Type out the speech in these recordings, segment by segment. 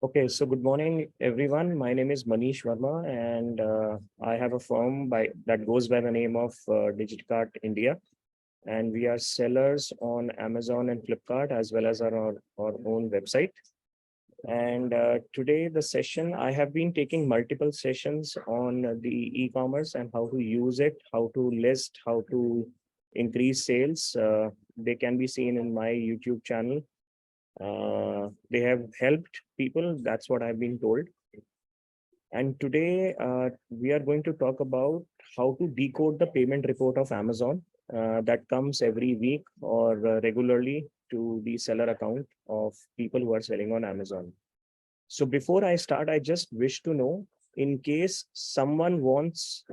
Okay, so good morning, everyone. My name is Manish Verma, and I have a firm that goes by the name of Digicart India, and we are sellers on Amazon and Flipkart as well as our own website. And today, the session I have been taking multiple sessions on the e-commerce and how to use it, how to list, how to increase sales. They can be seen in my YouTube channel. They have helped people. That's what I've been told. And today we are going to talk about how to decode the payment report of Amazon that comes every week or regularly to the seller account of people who are selling on Amazon. So before I start, I just wish to know, in case someone wants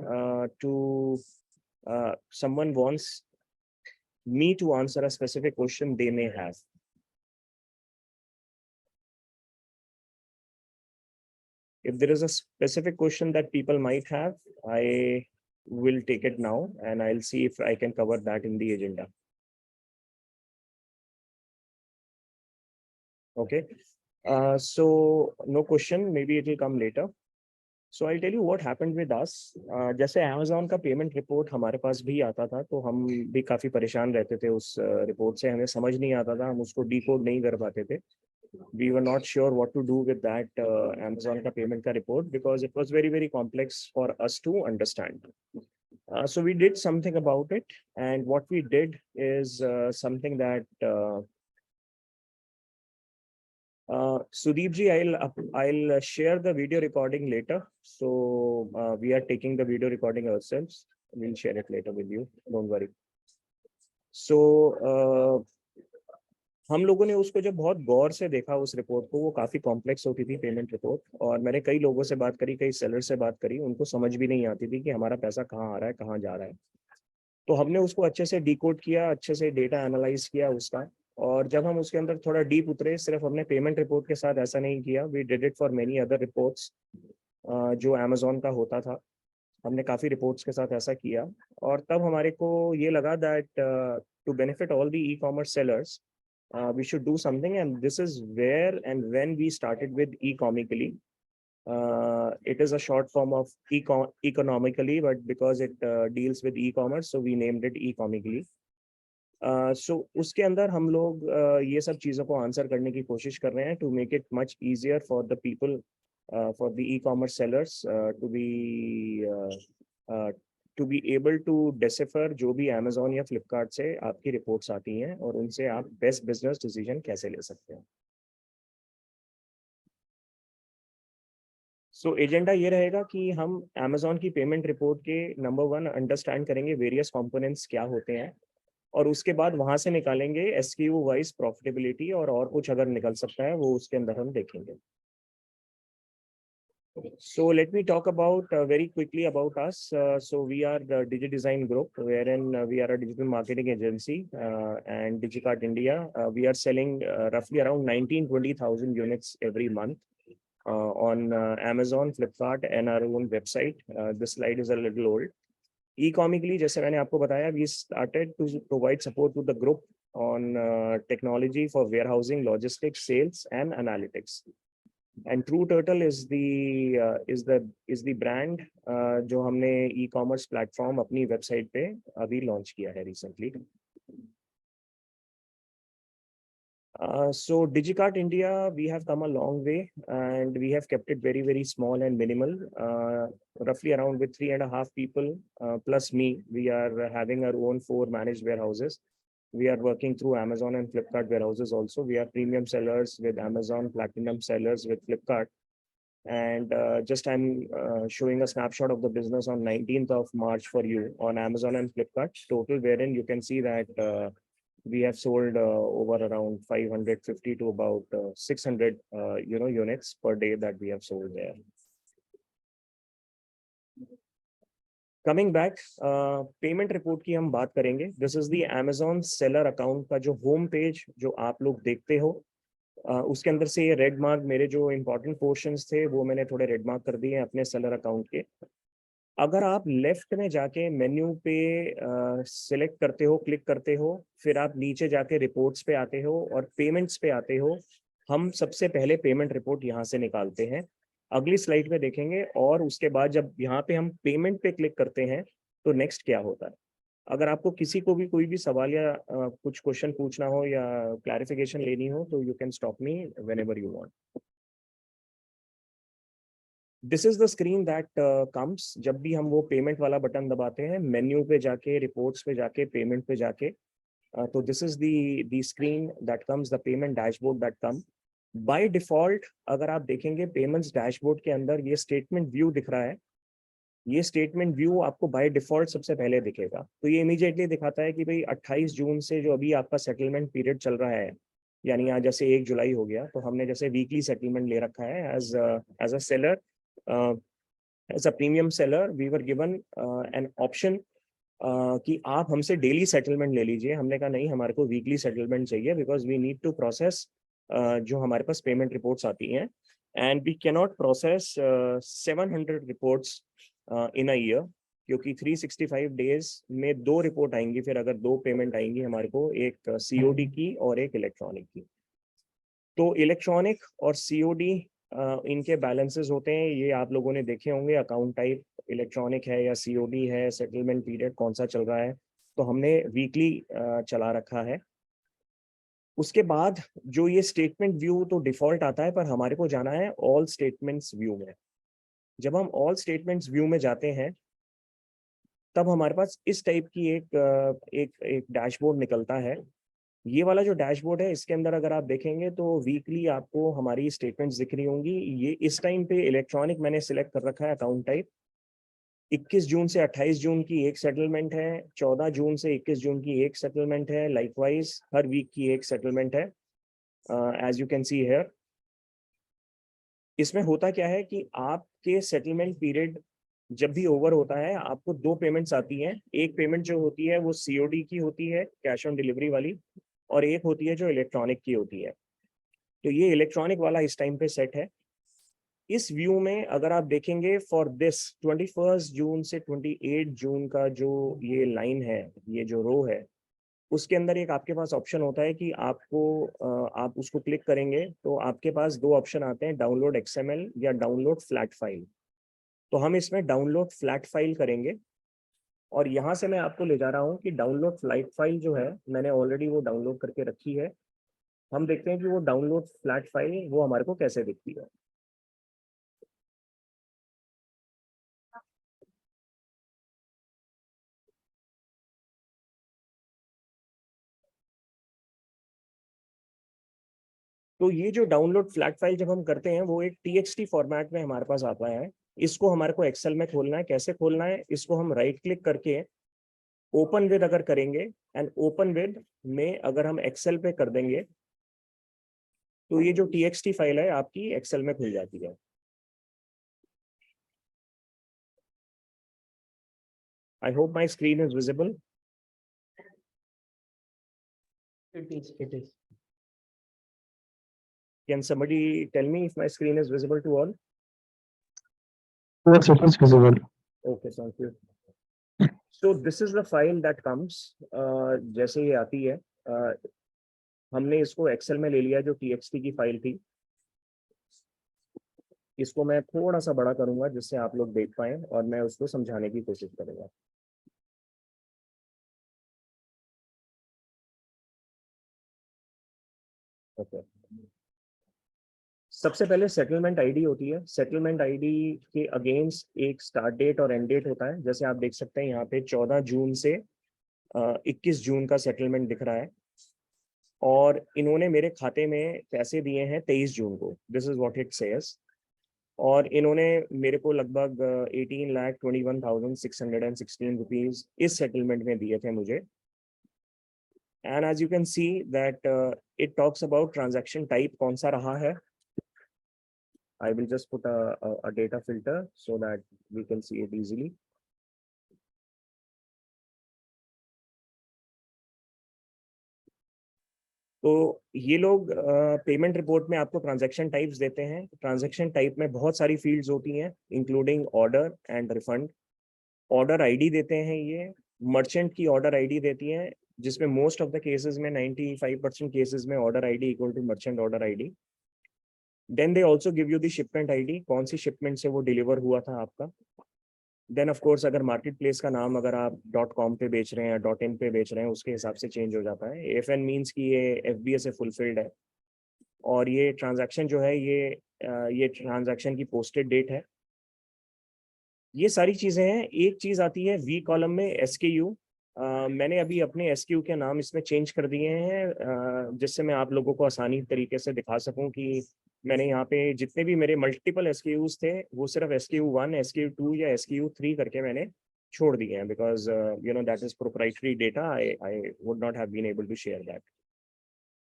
someone wants me to answer a specific question they may have. If there is a specific question that people might have, I will take it now and I'll see if I can cover that in the agenda. Okay. So no question, maybe it will come later. So I'll tell you what happened with us. जैसे Amazon का payment report हमारे पास भी आता था, तो हम भी काफी परेशान रहते थे उस रिपोर्ट से. हमें समझ नहीं आता था, हम उसको डिकोड नहीं कर पाते थे. We were not sure what to do with that Amazon ka payment ka report because it was very complex for us to understand. So we did something about it, and what we did is something that Sudeep ji, I'll share the video recording later. So we are taking the video recording ourselves. We'll share it later with you. Don't worry. So हम लोगों ने उसको जब बहुत गौर से देखा उस report को, वो काफी कॉम्प्लेक्स होती थी पेमेंट रिपोर्ट. और मैंने कई लोगों से बात करी, कई सेलर से बात करी, उनको समझ भी नहीं आती थी कि हमारा पैसा कहाँ आ रहा है, कहाँ जा रहा है. तो हमने उसको अच्छे से डिकोड किया, अच्छे से डेटा एनालाइज किया उसका. और जब हम उसके अंदर थोड़ा डीप उतरे, सिर्फ हमने पेमेंट रिपोर्ट के साथ ऐसा नहीं किया, we did it for many other reports जो अमेजोन का होता था. हमने काफी रिपोर्ट्स के साथ ऐसा किया, और तब हमारे को ये लगा that to benefit all the e commerce sellers we should do something, and this is where and when we started with Ecomically. It is a short form of economically, but because it deals with e-commerce, so we named it Ecomically. So उसके अंदर हम लोग ये सब चीज़ों को answer करने की कोशिश कर रहे हैं to make it much easier for the people, for the e-commerce sellers to be able to decipher जो भी Amazon या Flipkart से आपकी रिपोर्ट्स आती हैं, और उनसे आप बेस्ट बिजनेस डिसीजन कैसे ले सकते हैं. सो एजेंडा ये रहेगा कि हम Amazon की पेमेंट रिपोर्ट के नंबर 1 अंडरस्टैंड करेंगे वेरियस कंपोनेंट्स क्या होते हैं, और उसके बाद वहां से निकालेंगे SKU वाइज प्रॉफिटेबिलिटी, और कुछ अगर निकल सकता है वो उसके अंदर हम देखेंगे. So let me talk about very quickly about us. So we are the DigiDesign Group, wherein we are a digital marketing agency, and Digicart India. We are selling roughly around 19-20,000 units every month on Amazon, Flipkart, and our own website. This slide is a little old. Ecomically, जैसे मैंने आपको बताया, we started to provide support to the group on technology for warehousing, logistics, sales, and analytics. And True Turtle is the brand जो हमने e-commerce platform अपनी website पे अभी launch किया है recently. So Digicart India, we have come a long way, and we have kept it very small and minimal. Roughly around with 3.5 people plus me, we are having our own 4 managed warehouses. We are working through Amazon and Flipkart warehouses also. We are premium sellers with Amazon, platinum sellers with Flipkart. And just I'm showing a snapshot of the business on 19th of March for you on Amazon and Flipkart total, wherein you can see that we have sold over around 550 to about 600 units per day that we have sold there. Coming back, payment report की हम बात करेंगे. This is the Amazon seller account का जो home page जो आप लोग देखते हो, उसके अंदर से ये रेड मार्क, मेरे जो इंपॉर्टेंट पोर्शंस थे वो मैंने थोड़े रेड मार्क कर दिए अपने सेलर अकाउंट के. अगर आप लेफ्ट में जाके मेन्यू पे सिलेक्ट करते हो, क्लिक करते हो, फिर आप नीचे जाके रिपोर्ट्स पे आते हो और पेमेंट्स पे आते हो, हम सबसे पहले पेमेंट रिपोर्ट यहाँ से निकालते हैं, अगली स्लाइड में देखेंगे। और उसके बाद जब यहाँ पे हम पेमेंट पे क्लिक करते हैं तो नेक्स्ट क्या होता है। अगर आपको किसी को भी कोई भी सवाल या कुछ क्वेश्चन पूछना हो या क्लैरिफिकेशन लेनी हो तो you can stop me when ever you want. This is the screen that comes जब भी हम वो पेमेंट वाला बटन दबाते हैं, मेन्यू पे जाके, रिपोर्ट्स पे जाके, पेमेंट पे जाके। तो this is the screen that comes, the payment dashboard that come by default. अगर आप देखेंगे पेमेंट्स डैशबोर्ड के अंदर ये स्टेटमेंट व्यू दिख रहा है, ये स्टेटमेंट व्यू आपको बाय डिफॉल्ट सबसे पहले दिखेगा। तो ये इमीडिएटली दिखाता है कि भाई 28 जून से जो अभी आपका सेटलमेंट पीरियड चल रहा है, यानी आज जैसे 1 जुलाई हो गया, तो हमने जैसे वीकली सेटलमेंट ले रखा है as a seller, as a premium seller we were given an option कि आप हमसे डेली सेटलमेंट ले लीजिए। हमने कहा नहीं, हमारे को वीकली सेटलमेंट चाहिए, because we need to process जो हमारे पास पेमेंट रिपोर्ट्स आती हैं, and we cannot process 700 reports in a year, क्योंकि 365 डेज में 2 रिपोर्ट आएंगी। फिर अगर 2 पेमेंट आएंगी हमारे को, एक सीओडी की और एक इलेक्ट्रॉनिक की। तो इलेक्ट्रॉनिक और सीओडी इनके बैलेंसेस होते हैं, ये आप लोगों ने देखे होंगे। अकाउंट टाइप इलेक्ट्रॉनिक है या सीओडी है, सेटलमेंट पीरियड कौन सा चल रहा है, तो हमने वीकली चला रखा है। उसके बाद जो ये स्टेटमेंट व्यू तो डिफॉल्ट आता है, पर हमारे को जाना है ऑल स्टेटमेंट्स व्यू में। जब हम ऑल स्टेटमेंट्स व्यू में जाते हैं तब हमारे पास इस टाइप की एक डैशबोर्ड निकलता है। ये वाला जो डैशबोर्ड है, इसके अंदर अगर आप देखेंगे तो वीकली आपको हमारी स्टेटमेंट्स दिख रही होंगी। ये इस टाइम पे इलेक्ट्रॉनिक मैंने सिलेक्ट कर रखा है अकाउंट टाइप। 21 जून से 28 जून की एक सेटलमेंट है, 14 जून से 21 जून की एक सेटलमेंट है, लाइकवाइज हर वीक की एक सेटलमेंट है, as you can see here. इसमें होता क्या है कि आपके सेटलमेंट पीरियड जब भी ओवर होता है, आपको 2 पेमेंट्स आती हैं। एक पेमेंट जो होती है वो सीओडी की होती है, कैश ऑन डिलीवरी वाली, और एक होती है जो इलेक्ट्रॉनिक की होती है। तो ये इलेक्ट्रॉनिक वाला इस टाइम पे सेट है। इस व्यू में अगर आप देखेंगे फॉर दिस 21 जून से 28 जून का जो ये लाइन है, ये जो रो है, उसके अंदर एक आपके पास ऑप्शन होता है कि आपको आप उसको क्लिक करेंगे तो आपके पास 2 ऑप्शन आते हैं, डाउनलोड एक्सएमएल या डाउनलोड फ्लैट फाइल। तो हम इसमें डाउनलोड फ्लैट फाइल करेंगे, और यहाँ से मैं आपको ले जा रहा हूँ कि डाउनलोड फ्लैट फाइल जो है, मैंने ऑलरेडी वो डाउनलोड करके रखी है। हम देखते हैं कि वो डाउनलोड फ्लैट फाइल वो हमारे को कैसे दिखती है। तो ये जो डाउनलोड फ्लैट फाइल जब हम करते हैं, वो एक टीएक्सटी फॉर्मेट में हमारे पास आता है। इसको हमारे को एक्सेल में खोलना है। कैसे खोलना है, इसको हम राइट क्लिक करके ओपन विद अगर करेंगे, एंड ओपन विद में अगर हम एक्सेल पे कर देंगे तो ये जो टीएक्सटी फाइल है आपकी एक्सेल में खुल जाती है। I hope my screen is visible. It is. Can somebody tell me if my screen is visible to all? Yes, it is visible. Okay, thank you. So this is the file that comes, जैसे ये आती है, हमने इसको Excel में ले लिया जो टीएक्सटी की फाइल थी। इसको मैं थोड़ा सा बड़ा करूंगा जिससे आप लोग देख पाएं, और मैं उसको समझाने की कोशिश करूंगा। ओके, सबसे पहले सेटलमेंट आईडी होती है। सेटलमेंट आईडी के अगेंस्ट एक स्टार्ट डेट और एंड डेट होता है। जैसे आप देख सकते हैं यहाँ पे 14 जून से 21 जून का सेटलमेंट दिख रहा है, और इन्होंने मेरे खाते में पैसे दिए हैं 23 जून को। This is what it says. और इन्होंने मेरे को लगभग 18,21,616 रुपीज इस सेटलमेंट में दिए थे मुझे। And as you can see that it talks about transaction type कौन सा रहा है। I will just put a data filter so that we can see it easily. तो ये लोग पेमेंट रिपोर्ट में आपको ट्रांजैक्शन टाइप्स देते हैं। ट्रांजैक्शन टाइप में बहुत सारी फील्ड्स होती हैं, including order and refund. Order ID देते हैं ये, मर्चेंट की ऑर्डर आईडी देती हैं, जिसमें मोस्ट ऑफ द केसेस में 95% केसेस में order ID equal to merchant order ID. Then they also give you the shipment ID, कौन सी शिपमेंट से वो डिलीवर हुआ था आपका। देन ऑफ कोर्स अगर मार्केट प्लेस का नाम अगर आप .com पे बेच रहे हैं या .in पे बेच रहे हैं, उसके हिसाब से चेंज हो जाता है। AFN मीन्स कि ये FBA से फुलफिल्ड है, और ये ट्रांजैक्शन जो है ये ट्रांजैक्शन की पोस्टेड डेट है। ये सारी चीज़ें हैं। एक चीज़ आती है V कॉलम में SKU। मैंने अभी अपने SKU के नाम इसमें चेंज कर दिए हैं, जिससे मैं आप लोगों को आसानी तरीके से दिखा सकूं कि मैंने यहाँ पे जितने भी मेरे मल्टीपल SKUs थे वो सिर्फ SKU1, SKU2 या SKU3 करके मैंने छोड़ दिए हैं, because that is proprietary data, I would not have been able to share that.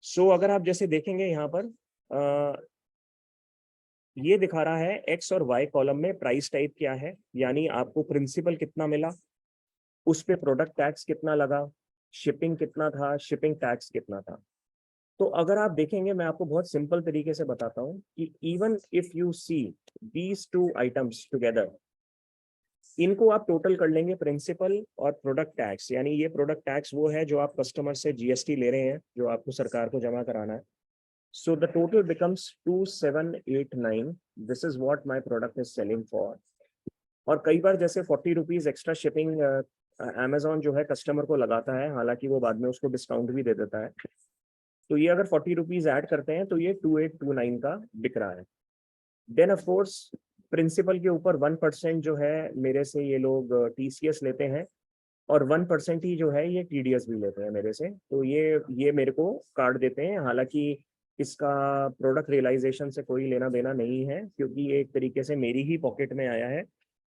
So अगर आप जैसे देखेंगे यहाँ पर ये दिखा रहा है X और Y कॉलम में प्राइस टाइप क्या है, यानी आपको प्रिंसिपल कितना मिला, उस पे प्रोडक्ट टैक्स कितना लगा, शिपिंग कितना था, शिपिंग टैक्स कितना था। तो अगर आप देखेंगे, मैं आपको बहुत सिंपल तरीके से बताता हूँ कि even if you see these two items together, इनको आप टोटल कर लेंगे, प्रिंसिपल और प्रोडक्ट टैक्स, यानी ये प्रोडक्ट टैक्स वो है जो आप कस्टमर से GST ले रहे हैं, जो आपको सरकार को जमा कराना है। So the total becomes 2789, this is what my product is selling for. और कई बार जैसे 40 रुपीज एक्स्ट्रा शिपिंग अमेजोन जो है कस्टमर को लगाता है, हालांकि वो बाद में उसको डिस्काउंट भी दे देता है। तो ये अगर 40 रुपीज ऐड करते हैं तो ये 2829 का बिक रहा है। देन ऑफ कोर्स प्रिंसिपल के ऊपर 1% जो है मेरे से ये लोग TCS लेते हैं, और 1% ही जो है ये TDS भी लेते हैं मेरे से। तो ये मेरे को कार्ड देते हैं, हालांकि इसका प्रोडक्ट रियलाइजेशन से कोई लेना देना नहीं है, क्योंकि ये एक तरीके से मेरी ही पॉकेट में आया है।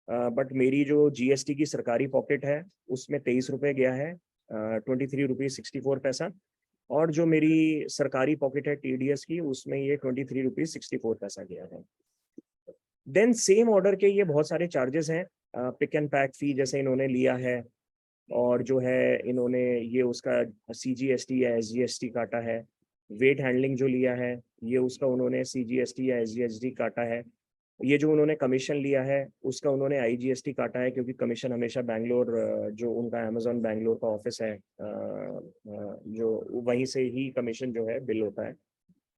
बट मेरी जो GST की सरकारी पॉकेट है उसमें 23 रुपये गया है, 23 रुपीज 64 पैसा। और जो मेरी सरकारी पॉकेट है TDS की, उसमें ये 23 रुपीज 64 पैसा गया है। देन सेम ऑर्डर के ये बहुत सारे चार्जेस हैं, पिक एंड पैक फी जैसे इन्होंने लिया है, और जो है इन्होंने ये उसका CGST या SGST काटा है। वेट हैंडलिंग जो लिया है ये उसका उन्होंने CGST या SGST काटा है। ये जो उन्होंने कमीशन लिया है उसका उन्होंने IGST काटा है, क्योंकि कमीशन हमेशा बैंगलोर, जो उनका अमेजोन बैंगलोर का ऑफिस है, जो वहीं से ही कमीशन जो है बिल होता है।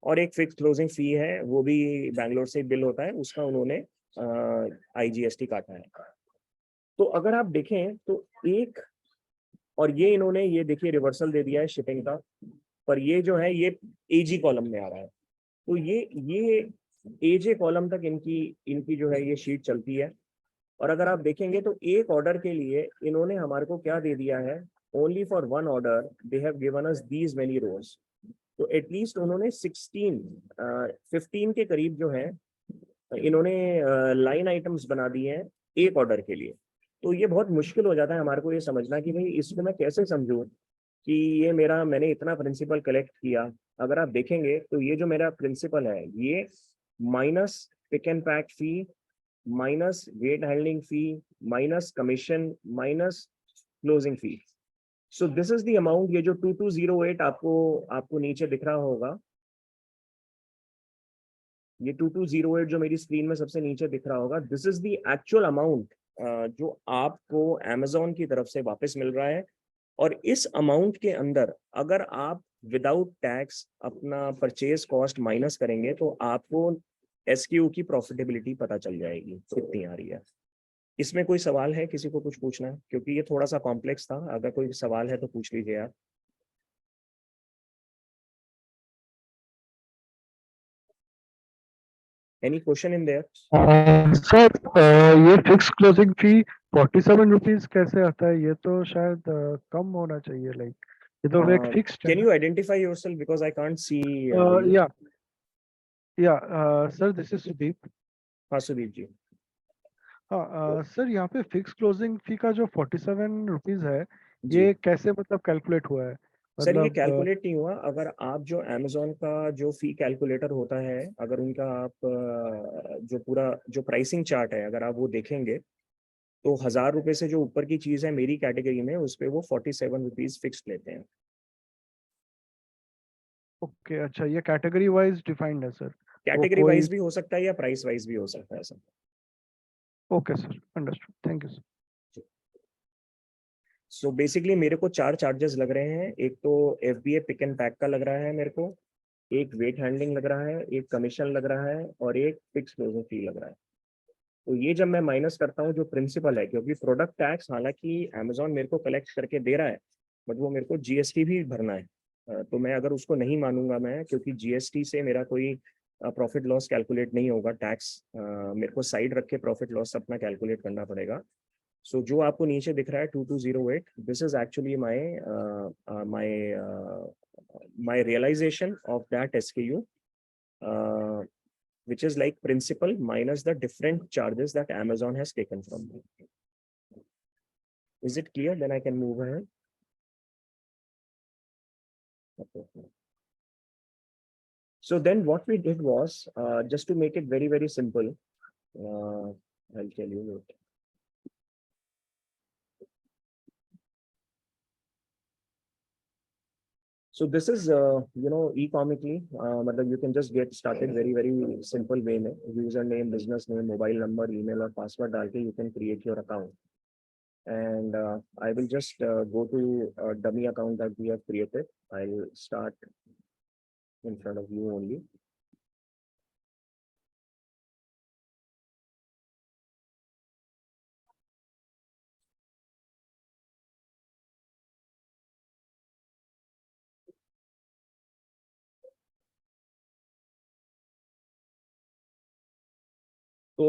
और एक फिक्स क्लोजिंग फी है, वो भी बैंगलोर से बिल होता है, उसका उन्होंने IGST काटा है। तो अगर आप देखें तो एक, और ये इन्होंने ये देखिए रिवर्सल दे दिया है शिपिंग का, पर ये जो है ये AG कॉलम में आ रहा है। तो ये AJ कॉलम तक इनकी इनकी जो है ये शीट चलती है। और अगर आप देखेंगे तो एक ऑर्डर के लिए इन्होंने हमारे को क्या दे दिया है, only for one order they have given us these many rows. तो एटलीस्ट उन्होंने 15 के करीब जो है इन्होंने लाइन आइटम्स बना दिए हैं एक ऑर्डर के लिए। तो ये बहुत मुश्किल हो जाता है हमारे को ये समझना कि भाई इसको मैं कैसे समझूं कि ये मैंने इतना प्रिंसिपल कलेक्ट किया। अगर आप देखेंगे तो ये जो मेरा प्रिंसिपल है ये minus pick and pack fee, minus weight handling fee, minus commission, minus closing fee. So this is the amount. ये जो 2208 आपको आपको नीचे दिख रहा होगा, ये 2208 जो मेरी स्क्रीन में सबसे नीचे दिख रहा होगा, this is the actual amount जो आपको अमेजोन की तरफ से वापस मिल रहा है। और इस अमाउंट के अंदर अगर आप विदाउट टैक्स अपना परचेज कॉस्ट माइनस करेंगे तो आपको SKU की प्रॉफिटेबिलिटी पता चल जाएगी कितनी आ रही है। इसमें कोई सवाल है, किसी को कुछ पूछना है? क्योंकि ये थोड़ा सा कॉम्प्लेक्स था, अगर कोई सवाल है तो पूछ लीजिए आप। Any question in their? Sir ये फिक्स क्लोजिंग फी 47 रुपीज कैसे आता है? ये तो शायद कम होना चाहिए, लाइक ये तो एक फिक्स्ड है कैन ना? You identify yourself because I can't see you. या या सर, दिस इज सुदीप। हाँ सुदीप जी। हाँ सर, यहाँ पे फिक्स क्लोजिंग फी का जो 47 रुपीज है, जी ये कैसे मतलब कैलकुलेट हुआ है? सर, ये मतलब कैलकुलेट नहीं हुआ। अगर आप जो अमेजोन का जो फी कैलकुलेटर होता है, अगर उनका आप जो पूरा जो प्राइसिंग चार्ट है अगर आप वो देखेंगे, तो 1000 रुपये से जो ऊपर की चीज़ है मेरी कैटेगरी में, उस पर वो 47 रुपीज फिक्स लेते हैं। ओके, अच्छा, ये कैटेगरी वाइज डिफाइंड है सर? वो कैटेगरी कोई वाइज भी हो सकता है या प्राइस वाइज भी हो सकता है sir. Okay sir, understood, thank you sir. So basically मेरे को 4 चार्जेस लग रहे हैं। एक तो FBA पिक एंड पैक का लग रहा है मेरे को, एक वेट हैंडलिंग लग रहा है, एक कमीशन लग रहा है और एक फिक्स क्लोजिंग फी लग रहा है। तो ये जब मैं माइनस करता हूँ जो प्रिंसिपल है, क्योंकि प्रोडक्ट टैक्स हालांकि अमेजोन मेरे को कलेक्ट करके दे रहा है, बट वो मेरे को जीएसटी भी भरना है। तो मैं अगर उसको नहीं मानूंगा मैं, क्योंकि जीएसटी से मेरा कोई प्रॉफिट लॉस कैलकुलेट नहीं होगा, टैक्स मेरे को साइड रख के प्रॉफिट लॉस अपना कैलकुलेट करना पड़ेगा। सो जो आपको नीचे दिख रहा है 2208, this is actually my realisation of that SKU, which is like principal minus the different charges that Amazon has taken from me. Is it clear? Then I can move ahead. Okay. So then what we did was, just to make it very, very simple, I'll tell you it. So this is, e-comically, you can just get started very, very simple way. Username, business name, mobile number, email or password डाल के you can create your account. And I will just go to a dummy account that we have created. I'll start in front of you only. तो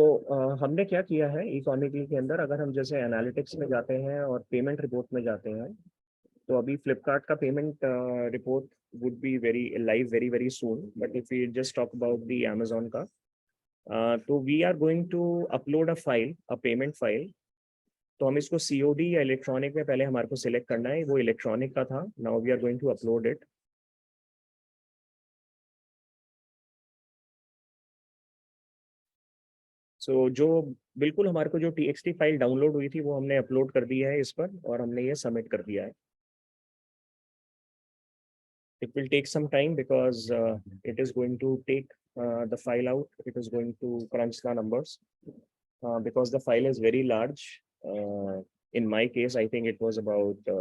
हमने क्या किया है economically के अंदर, अगर हम जैसे एनालिटिक्स में जाते हैं और पेमेंट रिपोर्ट में जाते हैं, तो अभी फ्लिपकार्ट का payment report would be very live very very soon, but if we just talk about the Amazon का, तो we are going to upload a payment file. तो हम इसको सीओडी या इलेक्ट्रॉनिक में पहले हमारे को सिलेक्ट करना है, वो इलेक्ट्रॉनिक का था, now we are going to upload it. So जो बिल्कुल हमारे को जो टीएक्सटी फाइल डाउनलोड हुई थी वो हमने अपलोड कर दी है इस पर, और हमने ये सबमिट कर दिया है। It will take some time because it is going to take the file out. It is going to crunch the numbers because the file is very large. In my case, I think it was about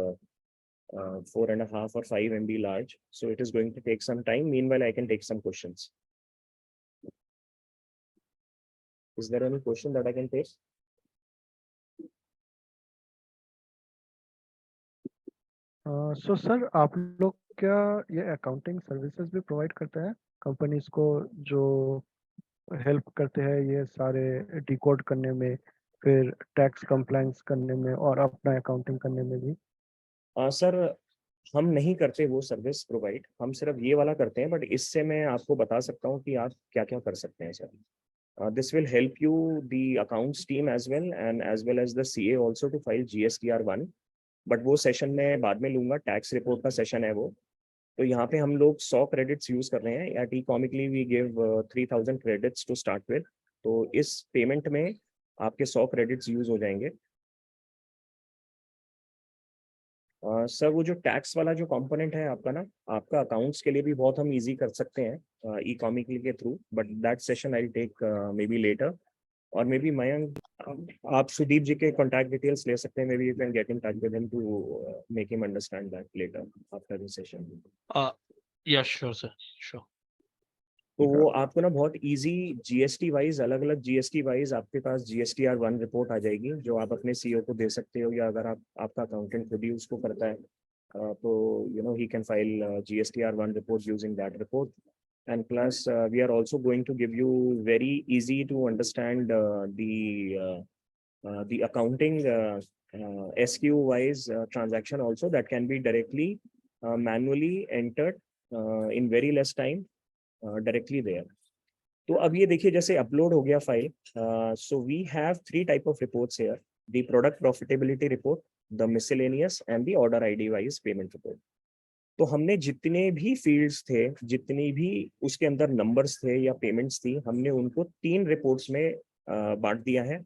4.5 or 5 MB large. So it is going to take some time. Meanwhile, I can take some questions. Is there any question that I can take? So sir आप लोग क्या ये accounting services भी provide करते हैं companies को, जो help करते हैं ये सारे डिकोड करने में, फिर टैक्स कंप्लायंस करने में और अपना अकाउंटिंग करने में भी? सर हम नहीं करते वो सर्विस प्रोवाइड, हम सिर्फ ये वाला करते हैं, बट इससे मैं आपको बता सकता हूँ कि आप क्या क्या कर सकते हैं sir. This will help you, the accounts team as well as the CA also to file GSTR1. But वो सेशन मैं बाद में लूंगा, टैक्स रिपोर्ट का सेशन है वो। तो यहाँ पे हम लोग 100 क्रेडिट्स यूज कर रहे हैं, at economically we give 3000 credits to start with. तो इस पेमेंट में आपके 100 क्रेडिट्स यूज हो जाएंगे। सर वो जो टैक्स वाला जो कंपोनेंट है आपका ना, आपका अकाउंट्स के लिए भी बहुत हम इजी कर सकते हैं इकोनॉमिकली के through, but that session I take maybe later. और मे बी मयंक, आप सुदीप जी के कॉन्टैक्ट डिटेल्स ले सकते हैं, maybe you can get in touch with him to make him understand that later after the session. Yeah, sure, sir. Sure. तो वो आपको ना बहुत इजी जीएसटी वाइज, अलग अलग जीएसटी वाइज आपके पास GSTR1 रिपोर्ट आ जाएगी, जो आप अपने सीईओ को दे सकते हो, या अगर आपका अकाउंटेंट खुद ही उसको करता है, तो he can file GSTR1 report using that report. And plus, we are also going to give you very easy to understand the accounting SQ wise transaction also, that can be directly manually entered in very less time directly there. तो अब ये देखिए जैसे upload हो गया file, so we have 3 type of reports here, the product profitability report, the miscellaneous and the order ID wise payment report. तो हमने जितने भी फील्ड्स थे, जितनी भी उसके अंदर नंबर्स थे या पेमेंट्स थी, हमने उनको 3 रिपोर्ट्स में बांट दिया है।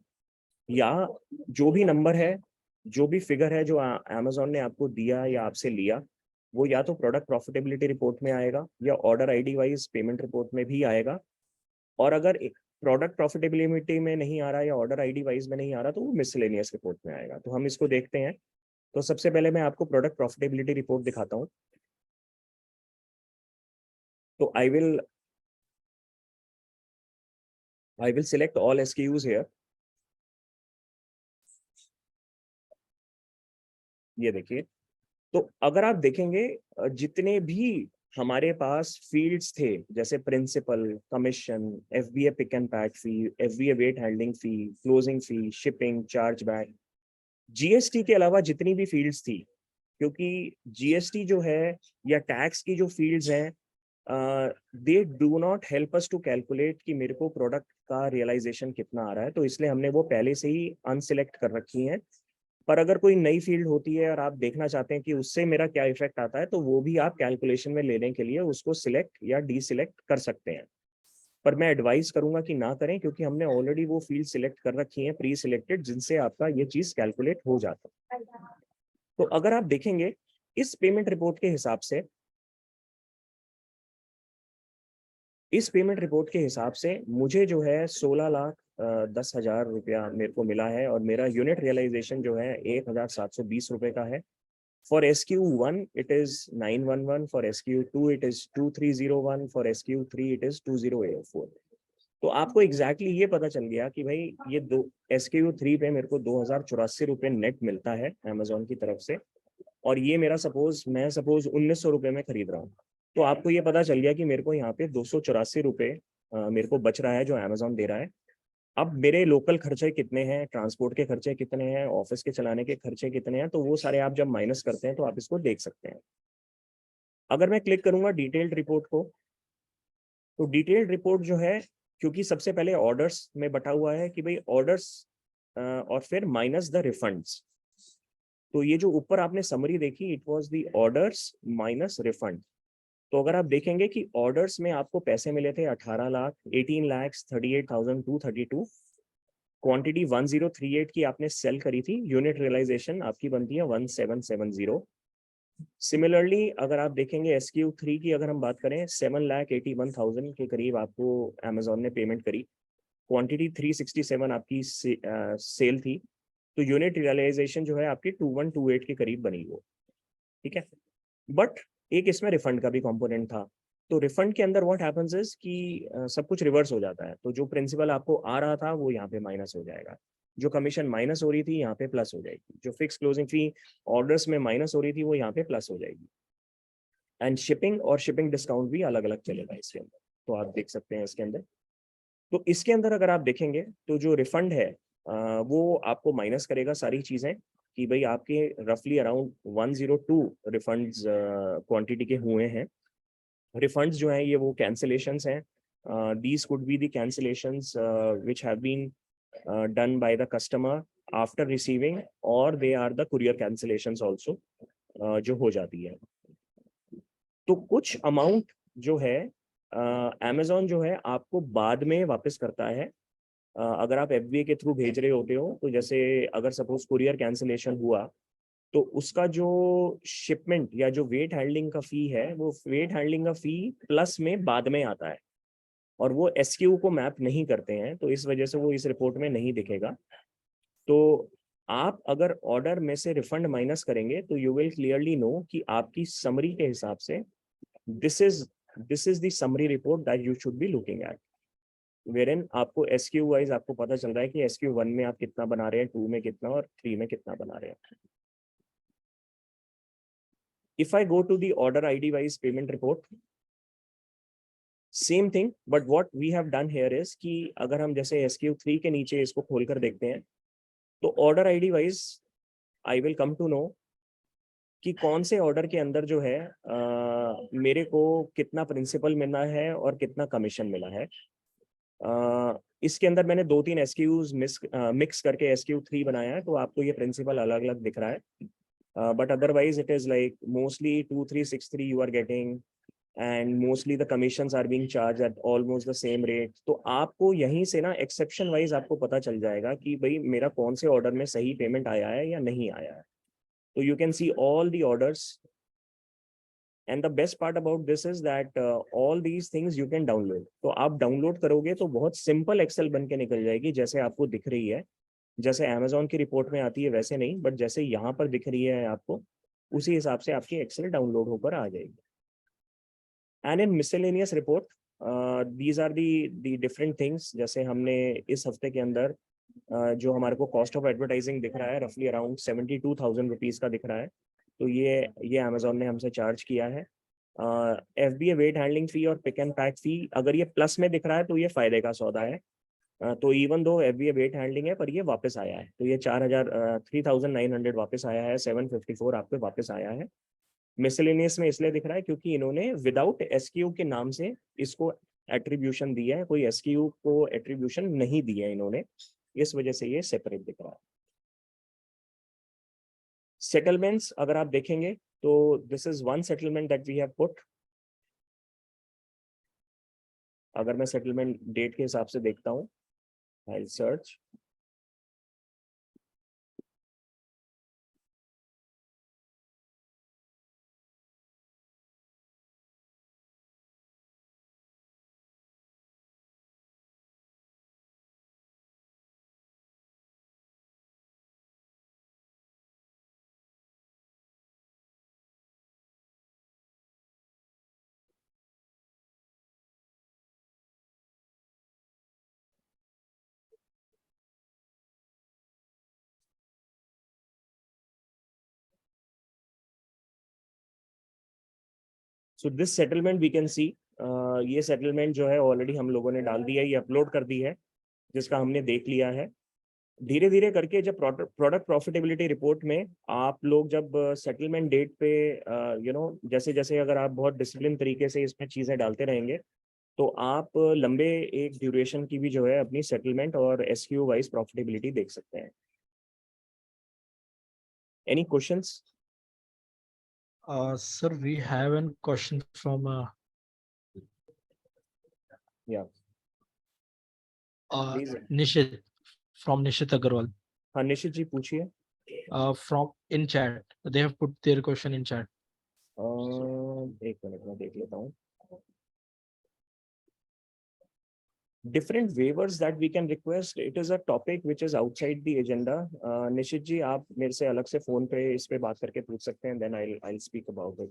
या जो भी नंबर है, जो भी फिगर है जो अमेजोन ने आपको दिया या आपसे लिया, वो या तो प्रोडक्ट प्रॉफिटेबिलिटी रिपोर्ट में आएगा या order ID wise payment report में भी आएगा। और अगर प्रोडक्ट प्रॉफिटेबिलिटी में नहीं आ रहा या ऑर्डर आईडी वाइज में नहीं आ रहा, तो वो मिसलेनियस रिपोर्ट में आएगा। तो हम इसको देखते हैं। तो सबसे पहले मैं आपको प्रोडक्ट प्रॉफिटेबिलिटी रिपोर्ट दिखाता हूँ। तो I will select all SKUs here. ये देखिए, तो अगर आप देखेंगे जितने भी हमारे पास फील्ड्स थे, जैसे principal, commission, FBA pick and pack fee, FBA weight handling fee, closing fee, shipping, chargeback, GST के अलावा जितनी भी फील्ड्स थी, क्योंकि GST जो है या टैक्स की जो फील्ड्स हैं, they do not help us to calculate कि मेरे को प्रोडक्ट का रियलाइजेशन कितना आ रहा है, तो इसलिए हमने वो पहले से ही अनसिलेक्ट कर रखी हैं। पर अगर कोई नई फील्ड होती है और आप देखना चाहते हैं कि उससे मेरा क्या इफेक्ट आता है, तो वो भी आप कैलकुलेशन में लेने के लिए उसको सिलेक्ट या डीसिलेक्ट कर सकते हैं। पर मैं एडवाइस करूंगा कि ना करें, क्योंकि हमने ऑलरेडी वो फील्ड सिलेक्ट कर रखी है प्री सिलेक्टेड, जिनसे आपका ये चीज कैलकुलेट हो जाता है। तो अगर आप देखेंगे इस पेमेंट रिपोर्ट के हिसाब से, मुझे जो है 16,10,000 रुपया मेरे को मिला है, और मेरा यूनिट रियलाइजेशन जो है 1,720 रुपए का है। For SKU1 it is 911, for SKU2 it is 2301, for SKU3 it is 2084। तो आपको एग्जैक्टली ये पता चल गया कि भाई ये दो SKU3 पे मेरे को 2,084 रुपये नेट मिलता है अमेजोन की तरफ से, और ये मेरा सपोज 1,900 रुपये में खरीद रहा हूँ। तो आपको ये पता चल गया कि मेरे को यहाँ पे 284 रुपये मेरे को बच रहा है जो अमेजोन दे रहा है। अब मेरे लोकल खर्चे कितने हैं, ट्रांसपोर्ट के खर्चे कितने हैं, ऑफिस के चलाने के खर्चे कितने हैं, तो वो सारे आप जब माइनस करते हैं तो आप इसको देख सकते हैं। अगर मैं क्लिक करूंगा डिटेल्ड रिपोर्ट को, तो डिटेल्ड रिपोर्ट जो है, क्योंकि सबसे पहले ऑर्डर्स में बटा हुआ है कि भाई ऑर्डर्स और फिर माइनस द रिफंड्स। तो ये जो ऊपर आपने समरी देखी, it was the orders minus refund. तो अगर आप देखेंगे कि ऑर्डर्स में आपको पैसे मिले थे 18 लाख, 18,38,232, क्वांटिटी 1038 की आपने सेल करी थी, यूनिट रियलाइजेशन आपकी बनती है 1770। सिमिलरली अगर आप देखेंगे SKU3 की अगर हम बात करें, 7,81,000 के करीब आपको अमेजोन ने पेमेंट करी, क्वांटिटी 367 आपकी सेल थी, तो यूनिट रियलाइजेशन जो है आपकी 2128 के करीब बनी वो, ठीक है। बट एक इसमें रिफंड का भी कंपोनेंट था। तो रिफंड के अंदर व्हाट हैपेंस इज कि सब कुछ रिवर्स हो जाता है। तो जो प्रिंसिपल आपको आ रहा था वो यहाँ पे माइनस हो जाएगा, जो कमीशन माइनस हो रही थी यहाँ पे प्लस हो जाएगी, जो फिक्स क्लोजिंग फी ऑर्डर्स में माइनस हो रही थी वो यहाँ पे प्लस हो जाएगी, एंड शिपिंग और शिपिंग डिस्काउंट भी अलग अलग चलेगा इसके अंदर। तो आप देख सकते हैं इसके अंदर। तो इसके अंदर अगर आप देखेंगे तो जो रिफंड है वो आपको माइनस करेगा सारी चीजें, कि भाई आपके रफली अराउंड 102 रिफंड्स क्वांटिटी के हुए हैं। रिफंड्स जो हैं ये वो कैंसिलेशंस हैं, these could be the cancellations which have been done by the customer after receiving, और they are the courier cancellations also जो हो जाती है। तो कुछ अमाउंट जो है अमेजोन जो है आपको बाद में वापस करता है। अगर आप FBA के थ्रू भेज रहे होते हो, तो जैसे अगर सपोज कुरियर कैंसिलेशन हुआ, तो उसका जो शिपमेंट या जो वेट हैंडलिंग का फी है, वो वेट हैंडलिंग का फी प्लस में बाद में आता है, और वो SKU को मैप नहीं करते हैं, तो इस वजह से वो इस रिपोर्ट में नहीं दिखेगा। तो आप अगर ऑर्डर में से रिफंड माइनस करेंगे तो यू विल क्लियरली नो कि आपकी समरी के हिसाब से this is the summary report that you should be looking at, wherein आपको SKU वाइज आपको पता चल रहा है कि SKU1 में आप कितना बना रहे हैं, 2 में कितना और 3 में कितना बना रहे हैं। If I go to the order ID wise payment report, same thing, but what we have done here is कि अगर हम जैसे SKU3 के नीचे इसको खोलकर देखते हैं, तो order ID wise I will come to know कि कौन से ऑर्डर के अंदर जो है मेरे को कितना प्रिंसिपल मिला है और कितना कमीशन मिला है। इसके अंदर मैंने 2-3 SKUs मिक्स करके SKU3 बनाया है, तो आपको ये प्रिंसिपल अलग अलग दिख रहा है, but otherwise it is like mostly 2363 you are getting, and mostly the commissions are being charged at almost the same rate। तो आपको यहीं से ना एक्सेप्शन वाइज आपको पता चल जाएगा कि भाई मेरा कौन से ऑर्डर में सही पेमेंट आया है या नहीं आया है। तो you can see all the orders, and the best part about this is that all these things you can download। तो आप डाउनलोड करोगे तो बहुत सिंपल एक्सेल बन के निकल जाएगी, जैसे आपको दिख रही है, जैसे अमेजोन की रिपोर्ट में आती है वैसे नहीं, बट जैसे यहाँ पर दिख रही है आपको, उसी हिसाब से आपकी एक्सेल डाउनलोड होकर आ जाएगी। And in miscellaneous report these are the different things. जैसे हमने इस हफ्ते के अंदर जो हमारे को कॉस्ट ऑफ एडवर्टाइजिंग दिख रहा है रफली अराउंड 72,000 रुपीज का दिख रहा है। तो ये अमेजोन ने हमसे चार्ज किया है। FBA वेट हैंडलिंग फी और पिक एंड पैक फी अगर ये प्लस में दिख रहा है तो ये फायदे का सौदा है। तो even though FBA weight handling है पर ये वापस आया है, तो ये 3,900 वापस आया है, 754 आपके वापस आया है। मिसलेनियस में इसलिए दिख रहा है क्योंकि इन्होंने विदाउट SKU के नाम से इसको एट्रीब्यूशन दिया है, कोई SKU को एट्रीब्यूशन नहीं दिया है इन्होंने, इस वजह से ये सेपरेट दिख रहा है। सेटलमेंट्स अगर आप देखेंगे तो this is one settlement that we have put. अगर मैं सेटलमेंट डेट के हिसाब से देखता हूँ, I search, so this settlement we can see, ये सेटलमेंट जो है ऑलरेडी हम लोगों ने डाल दिया है, ये अपलोड कर दी है, जिसका हमने देख लिया है। धीरे धीरे करके जब प्रोडक्ट प्रॉफिटेबिलिटी रिपोर्ट में आप लोग जब सेटलमेंट डेट पे जैसे जैसे अगर आप बहुत डिसिप्लिन तरीके से इसमें चीज़ें डालते रहेंगे तो आप लंबे एक ड्यूरेशन की भी जो है अपनी सेटलमेंट और SKU वाइज प्रॉफिटेबिलिटी देख सकते हैं। Any questions? Sir, we have a question from या please. Nishit, from Nishit Agarwal. हाँ निशित जी पूछिए। From in chat, they have put their question in chat. एक मिनट में देख लेता हूँ। Different waivers that we can request, it is a topic which is outside the agenda. निशित जी आप मेरे से अलग से फोन पे इस पे बात करके पूछ सकते हैं, then I'll speak about it.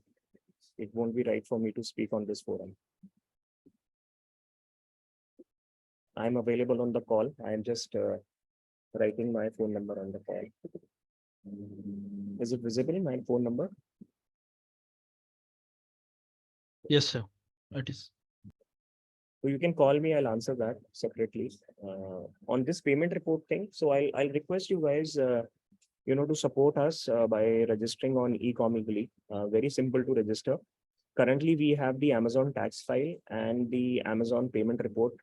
It won't be right for me to speak on this forum. I'm available on the call. I'm just writing my phone number on the call. Is it visible, my phone number? Yes, sir. It is. So you can call me, I'll answer that separately. On this payment report thing, so I'll request you guys, to support us by registering on Ecomically. Very simple to register. Currently, we have the Amazon tax file and the Amazon payment report.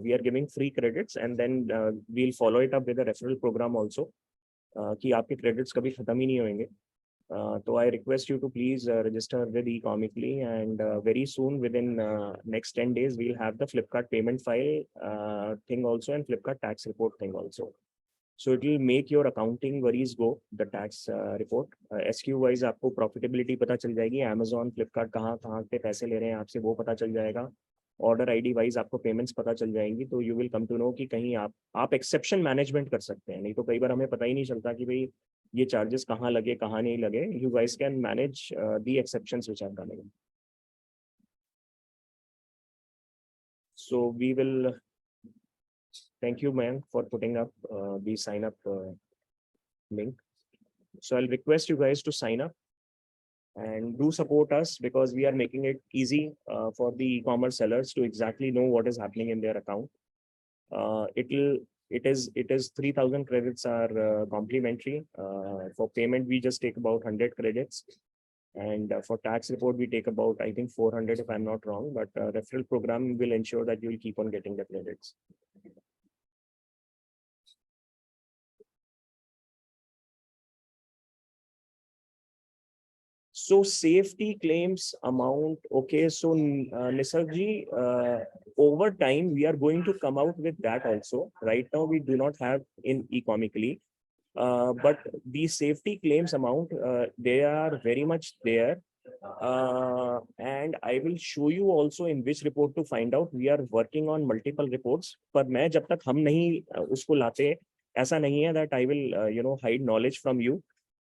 We are giving free credits, and then we'll follow it up with a referral program also. कि आपके credits कभी खत्म ही नहीं होंगे. So I request you to please register with Ecomically, and very soon, within next 10 days, we'll have the Flipkart payment file thing also and Flipkart tax report thing also. So it will make your accounting worries go. The tax report, SKU wise आपको profitability पता चल जाएगी, Amazon, Flipkart कहाँ कहाँ पे पैसे ले रहे हैं आपसे वो पता चल जाएगा, ऑर्डर ID वाइज आपको पेमेंट्स पता चल जाएंगी, तो you will come to know कि कहीं आप एक्सेप्शन मैनेजमेंट कर सकते हैं। नहीं तो कई बार हमें पता ही नहीं चलता कि भाई ये चार्जेस कहाँ लगे कहाँ नहीं लगे। You guys can manage the exceptions which are coming. So we will thank you ma'am for putting up the sign up link. So I'll request you guys to sign up and do support us, because we are making it easy for the e-commerce sellers to exactly know what is happening in their account. It is 3,000 credits are complimentary. For payment we just take about 100 credits, and for tax report we take about, I think, 400 if I'm not wrong, but referral program will ensure that you will keep on getting the credits. So safety claims amount, okay, so Nisarg ji, over time we are going to come out with that also. Right now we do not have in Ecomically, but the safety claims amount, they are very much there, and I will show you also in which report to find out. We are working on multiple reports, पर मैं जब तक हम नहीं उसको लाते, ऐसा नहीं है that I will hide knowledge from you.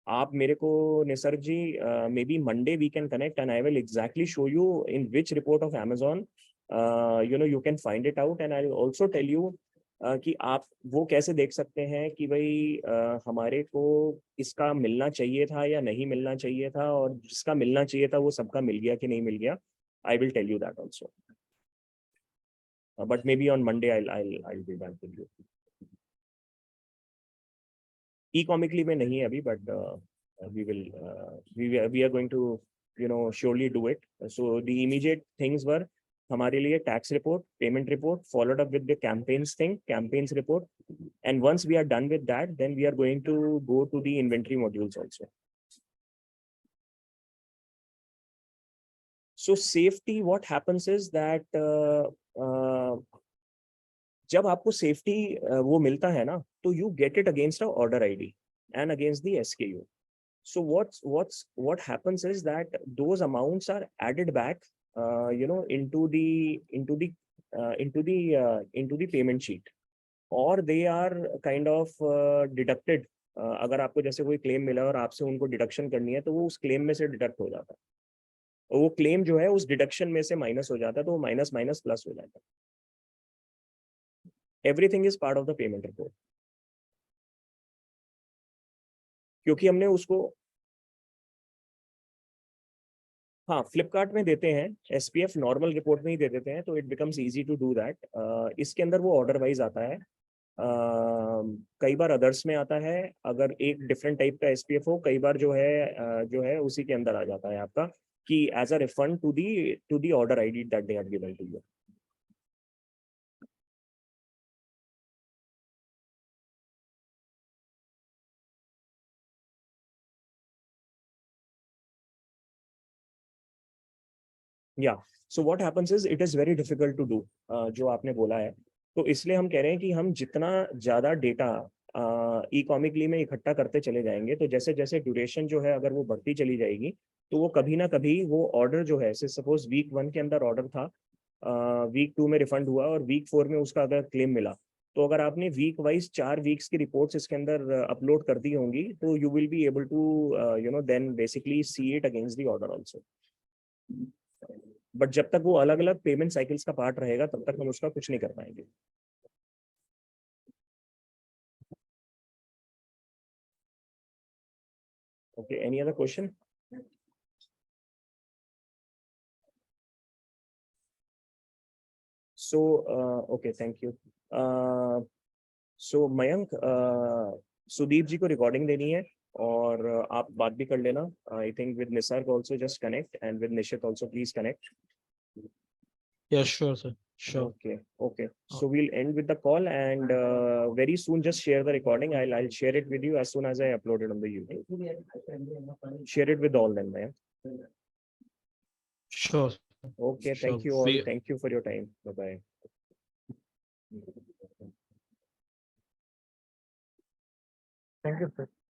आप मेरे को Nisarg ji may be Monday we can connect and I will exactly show you in which report of Amazon you can find it out and I will also tell you कि आप वो कैसे देख सकते हैं कि भाई हमारे को इसका मिलना चाहिए था या नहीं मिलना चाहिए था, और जिसका मिलना चाहिए था वो सबका मिल गया कि नहीं मिल गया. I will tell you that also, but maybe on Monday I'll be back with you. E-comically में नहीं है अभी, but we are going to surely do it. So the immediate things were हमारे लिए tax report, payment report, followed up with the campaigns report, and once we are done with that, then we are going to go to the inventory modules also. So safety, what happens is that जब आपको safety वो मिलता है ना, तो you get it against a order ID and against the SKU. So what happens is that those amounts are added back, into the payment sheet, or they are kind of deducted. अगर आपको जैसे कोई claim मिला और आपसे उनको deduction करनी है, तो वो उस क्लेम में से डिडक्ट हो जाता है, और वो क्लेम जो है उस डिडक्शन में से माइनस हो जाता है, तो वो माइनस माइनस प्लस हो जाता है. Everything is part of the payment report, क्योंकि हमने उसको, हाँ, फ्लिपकार्ट में देते हैं, SPF नॉर्मल रिपोर्ट में ही दे देते हैं, तो it becomes easy to do that. इसके अंदर वो ऑर्डर वाइज आता है. कई बार अदर्स में आता है, अगर एक डिफरेंट टाइप का SPF हो, कई बार जो है उसी के अंदर आ जाता है आपका, कि as a refund to the order ID that they have given to you. या so what happens is it is very difficult to do, जो आपने बोला है. तो इसलिए हम कह रहे हैं कि हम जितना ज़्यादा डेटा E-comically में इकट्ठा करते चले जाएंगे, तो जैसे जैसे ड्यूरेशन जो है अगर वो बढ़ती चली जाएगी, तो वो कभी ना कभी वो ऑर्डर जो है, सपोज वीक 1 के अंदर ऑर्डर था, वीक 2 में रिफंड हुआ और वीक 4 में उसका अगर क्लेम मिला, तो अगर आपने वीक वाइज 4 वीक्स की रिपोर्ट्स इसके अंदर अपलोड कर दी होंगी, तो you will be able to then basically see it against the order also. But जब तक वो अलग अलग पेमेंट साइकिल्स का पार्ट रहेगा, तब तक हम उसका कुछ नहीं कर पाएंगे. Okay, any other question? So okay, thank you. So Mayank, Sudeep ji को रिकॉर्डिंग देनी है, और आप बात भी कर लेना. I think with Nisarg also just connect, and with Nishit also please connect. Yeah, sure, sir. Sure. Okay. So we'll end with the call, and very soon just share the recording. I'll share it with you as soon as I upload it on the YouTube. Share it with all them, man. Sure. Okay, Sure. thank you all. Thank you for your time. Bye-bye. Thank you, sir.